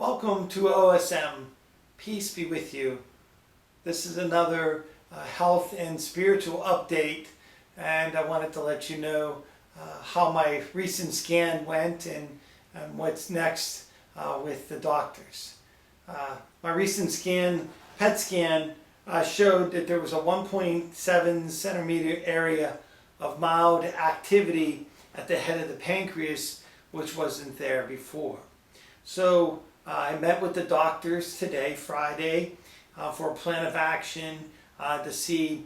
Welcome to OSM. Peace be with you. This is another health and spiritual update, and I wanted to let you know how my recent scan went and what's next with the doctors. My recent scan, PET scan, showed that there was a 1.7 centimeter area of mild activity at the head of the pancreas, which wasn't there before. So I met with the doctors today, Friday, for a plan of action to see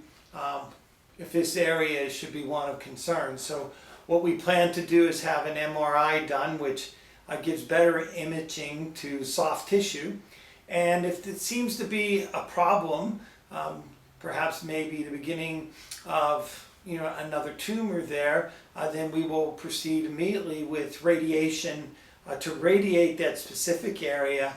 if this area should be one of concern. So what we plan to do is have an MRI done, which gives better imaging to soft tissue. And if it seems to be a problem, perhaps maybe the beginning of another tumor there, then we will proceed immediately with radiation to radiate that specific area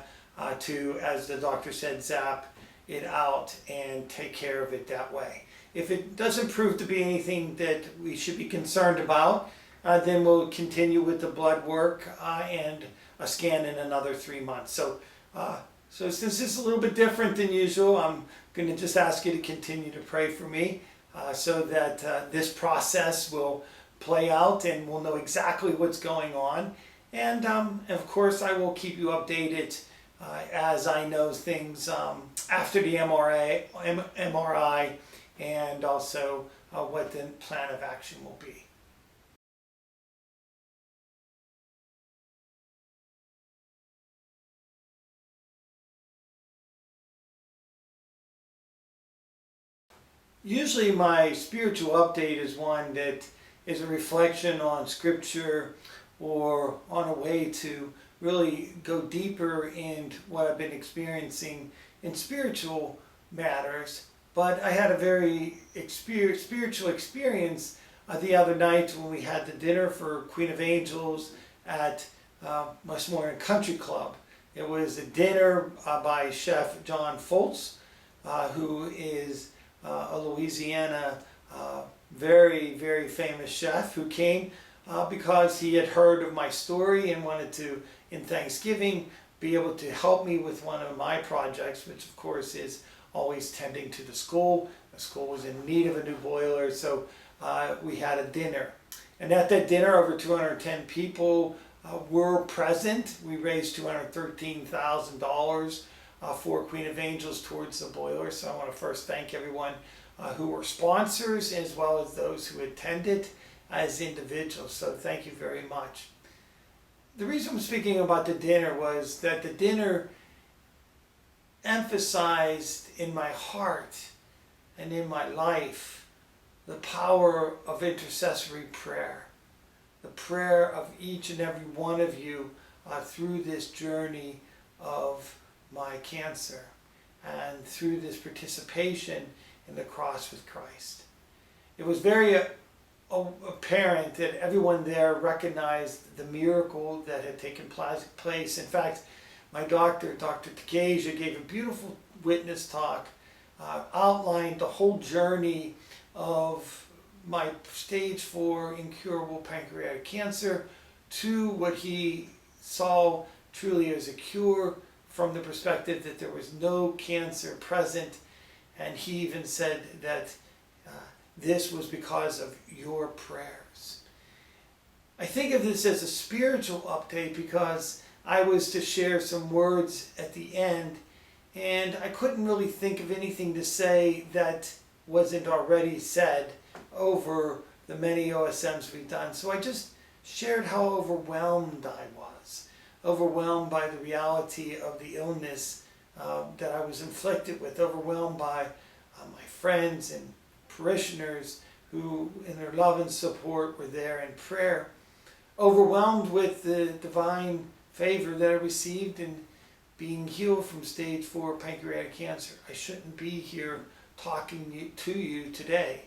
to, as the doctor said, zap it out and take care of it that way. If it doesn't prove to be anything that we should be concerned about, then we'll continue with the blood work and a scan in another 3 months. So since this is a little bit different than usual, I'm going to just ask you to continue to pray for me so that this process will play out and we'll know exactly what's going on. And of course, I will keep you updated as I know things after the MRI and also what the plan of action will be. Usually my spiritual update is one that is a reflection on Scripture or on a way to really go deeper in what I've been experiencing in spiritual matters. But I had a very spiritual experience the other night when we had the dinner for Queen of Angels at Moineau Country Club. It was a dinner by Chef John Foltz, who is a Louisiana very, very famous chef who came because he had heard of my story and wanted to, in Thanksgiving, be able to help me with one of my projects, which of course is always tending to the school. The school was in need of a new boiler, so we had a dinner. And at that dinner, over 210 people were present. We raised $213,000 for Queen of Angels towards the boiler. So I want to first thank everyone who were sponsors as well as those who attended as individuals. So thank you very much. The reason I'm speaking about the dinner was that the dinner emphasized in my heart and in my life the power of intercessory prayer. The prayer of each and every one of you through this journey of my cancer and through this participation in the cross with Christ. It was very apparent that everyone there recognized the miracle that had taken place. In fact, my doctor, Dr. Takeja, gave a beautiful witness talk, outlined the whole journey of my stage 4 incurable pancreatic cancer to what he saw truly as a cure from the perspective that there was no cancer present. And he even said that this was because of your prayers. I think of this as a spiritual update because I was to share some words at the end, and I couldn't really think of anything to say that wasn't already said over the many OSMs we've done. So I just shared how overwhelmed I was, overwhelmed by the reality of the illness that I was inflicted with, overwhelmed by my friends and parishioners who in their love and support were there in prayer, overwhelmed with the divine favor that I received in being healed from stage 4 pancreatic cancer. I shouldn't be here talking to you today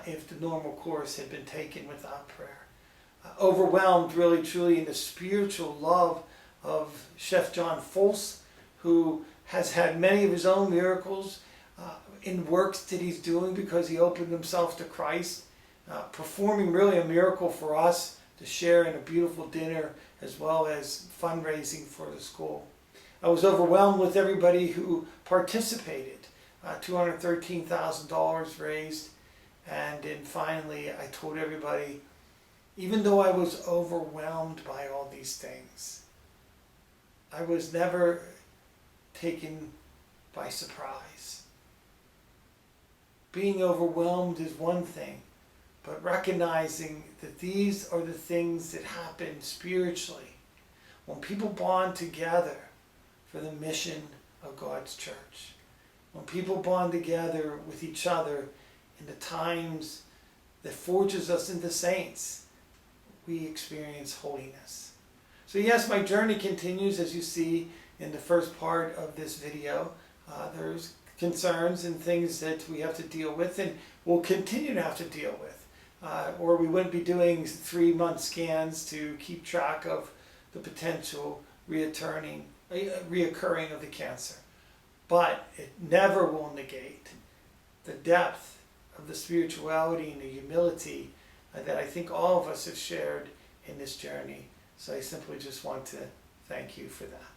if the normal course had been taken without prayer. Overwhelmed really truly in the spiritual love of Chef John Foltz, who has had many of his own miracles in works that he's doing because he opened himself to Christ, performing really a miracle for us to share in a beautiful dinner as well as fundraising for the school. I was overwhelmed with everybody who participated. $213,000 raised. And then finally, I told everybody, even though I was overwhelmed by all these things, I was never taken by surprise. Being overwhelmed is one thing, but recognizing that these are the things that happen spiritually when people bond together for the mission of God's church. When people bond together with each other in the times that forges us into saints, we experience holiness. So yes, my journey continues, as you see in the first part of this video. There's concerns and things that we have to deal with, and we'll continue to have to deal with. Or we wouldn't be doing 3-month scans to keep track of the potential reoccurring of the cancer. But it never will negate the depth of the spirituality and the humility that I think all of us have shared in this journey. So I simply just want to thank you for that.